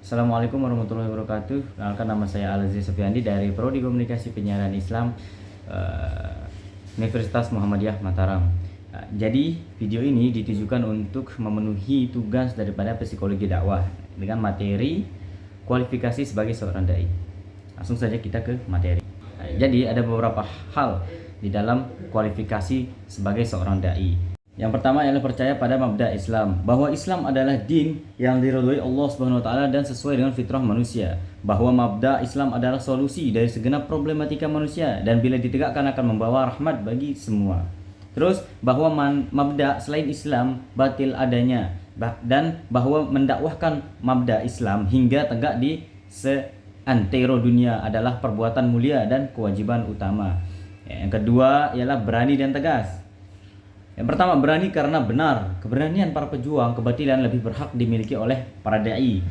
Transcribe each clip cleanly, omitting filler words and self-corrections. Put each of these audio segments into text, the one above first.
Assalamualaikum warahmatullahi wabarakatuh. Kenalkan, nama saya Al-Aziz Sofyandi dari Prodi Komunikasi Penyiaran Islam Universitas Muhammadiyah Mataram. Jadi video ini ditujukan untuk memenuhi tugas daripada psikologi dakwah dengan materi kualifikasi sebagai seorang dai. Langsung saja kita ke materi. Jadi ada beberapa hal di dalam kualifikasi sebagai seorang dai. Yang pertama adalah percaya pada mabda Islam, bahwa Islam adalah din yang diridhoi Allah Subhanahu wa taala dan sesuai dengan fitrah manusia, bahwa mabda Islam adalah solusi dari segenap problematika manusia dan bila ditegakkan akan membawa rahmat bagi semua. Terus bahwa mabda selain Islam batil adanya, dan bahwa mendakwahkan mabda Islam hingga tegak di seantero dunia adalah perbuatan mulia dan kewajiban utama. Yang kedua ialah berani dan tegas. Yang pertama, berani karena benar. Keberanian para pejuang kebatilan lebih berhak dimiliki oleh para dai.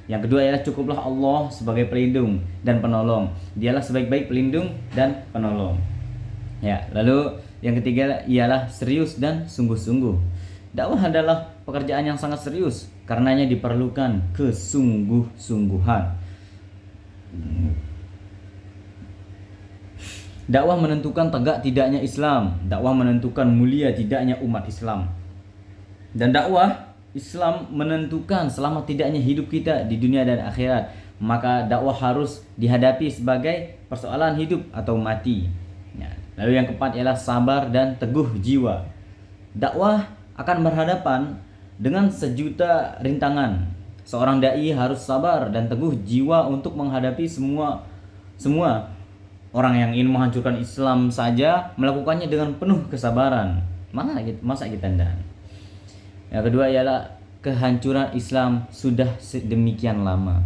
Yang kedua ialah cukuplah Allah sebagai pelindung dan penolong. Dialah sebaik-baik pelindung dan penolong. Lalu yang ketiga ialah serius dan sungguh-sungguh. Dakwah adalah pekerjaan yang sangat serius, karenanya diperlukan kesungguh-sungguhan. Dakwah menentukan tegak tidaknya Islam. Dakwah menentukan mulia tidaknya umat Islam. Dan dakwah Islam menentukan selamat tidaknya hidup kita di dunia dan akhirat. Maka dakwah harus dihadapi sebagai persoalan hidup atau mati. Lalu yang keempat ialah sabar dan teguh jiwa. Dakwah akan berhadapan dengan sejuta rintangan. Seorang dai harus sabar dan teguh jiwa untuk menghadapi semua orang yang ingin menghancurkan Islam saja melakukannya dengan penuh kesabaran. Masa kita tidak? Yang kedua ialah kehancuran Islam sudah sedemikian lama.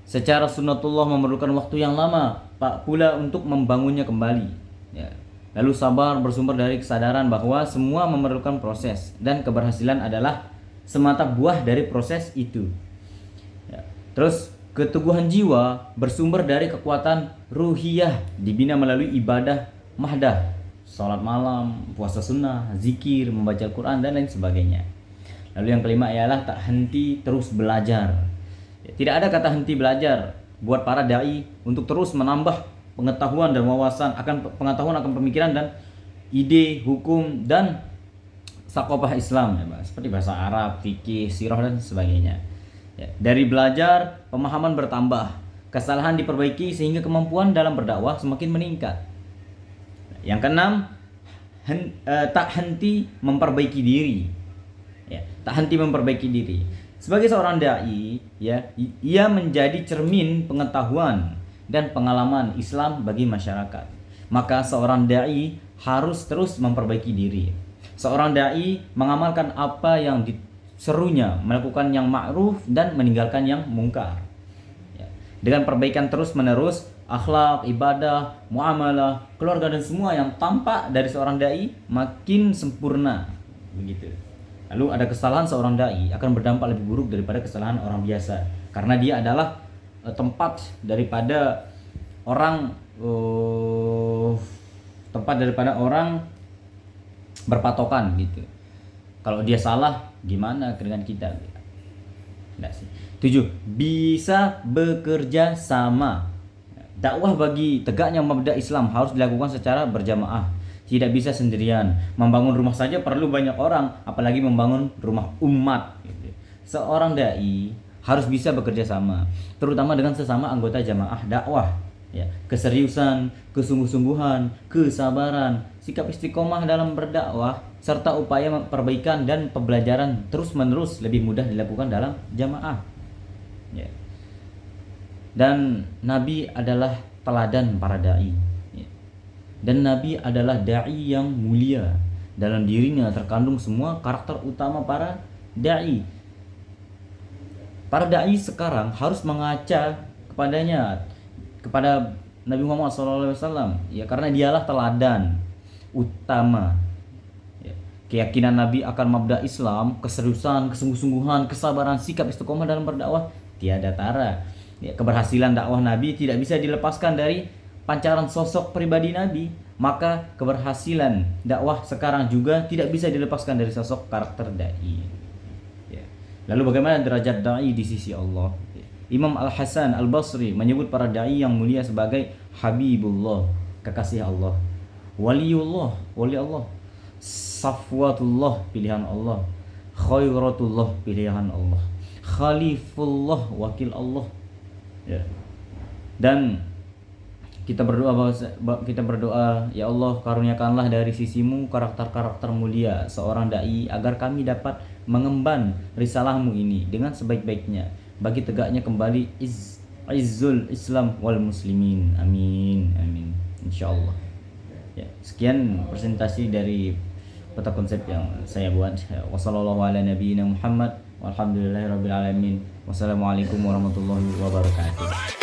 Secara sunnatullah memerlukan waktu yang lama pula untuk membangunnya kembali. Lalu sabar bersumber dari kesadaran bahwa semua memerlukan proses dan keberhasilan adalah semata buah dari proses itu. Terus keteguhan jiwa bersumber dari kekuatan ruhiyah dibina melalui ibadah mahdah, salat malam, puasa sunnah, zikir, membaca Al-Quran dan lain sebagainya. Lalu yang kelima ialah tak henti terus belajar. Tidak ada kata henti belajar buat para dai untuk terus menambah pengetahuan dan wawasan akan pemikiran dan ide hukum dan sakopah Islam, seperti bahasa Arab, fikih, sirah dan sebagainya. Dari belajar, pemahaman bertambah, kesalahan diperbaiki sehingga kemampuan dalam berdakwah semakin meningkat. Yang keenam, tak henti memperbaiki diri. Tak henti memperbaiki diri. Sebagai seorang dai, ia menjadi cermin pengetahuan dan pengalaman Islam bagi masyarakat. Maka seorang dai harus terus memperbaiki diri. Seorang dai mengamalkan apa yang serunya, melakukan yang ma'ruf dan meninggalkan yang mungkar. Dengan perbaikan terus menerus akhlak, ibadah, muamalah, keluarga dan semua yang tampak dari seorang dai makin sempurna. Begitu. Lalu ada kesalahan seorang dai akan berdampak lebih buruk daripada kesalahan orang biasa, karena dia adalah tempat daripada orang berpatokan gitu. Kalau dia salah, gimana dengan kita? Tidak sih. 7. Bisa bekerja sama. Dakwah bagi tegaknya mabda Islam harus dilakukan secara berjamaah. Tidak bisa sendirian. Membangun rumah saja perlu banyak orang, apalagi membangun rumah umat. Seorang dai harus bisa bekerja sama, terutama dengan sesama anggota jamaah dakwah. Keseriusan, kesungguh-sungguhan, kesabaran, sikap istiqomah dalam berdakwah, serta upaya perbaikan dan pembelajaran terus-menerus lebih mudah dilakukan dalam jamaah. Dan Nabi adalah teladan para dai. Dan Nabi adalah dai yang mulia. Dalam dirinya terkandung semua karakter utama para dai. Para dai sekarang harus mengaca kepada Nabi Muhammad SAW, karena dialah teladan utama. Keyakinan Nabi akan mabda Islam, keseriusan, kesungguh-sungguhan, kesabaran, sikap istiqomah dalam berdakwah tiada tara. Keberhasilan dakwah Nabi tidak bisa dilepaskan dari pancaran sosok pribadi Nabi. Maka keberhasilan dakwah sekarang juga tidak bisa dilepaskan dari sosok karakter dai. Lalu bagaimana derajat dai di sisi Allah? Imam Al-Hasan Al-Basri menyebut para dai yang mulia sebagai Habibullah, kekasih Allah, Waliullah, wali Allah, Safwatullah, pilihan Allah, Khairatullah, pilihan Allah, Khalifullah, wakil Allah. Ya. Dan kita berdoa, ya Allah, karuniakanlah dari sisimu karakter-karakter mulia seorang dai agar kami dapat mengemban risalahmu ini dengan sebaik-baiknya bagi tegaknya kembali izzul Islam wal muslimin. Amin, amin, insyaallah. Ya, sekian presentasi dari peta konsep yang saya buat. Wassallallahu ala nabiyina Muhammad walhamdulillahirabbil alamin. Wassalamualaikum warahmatullahi wabarakatuh.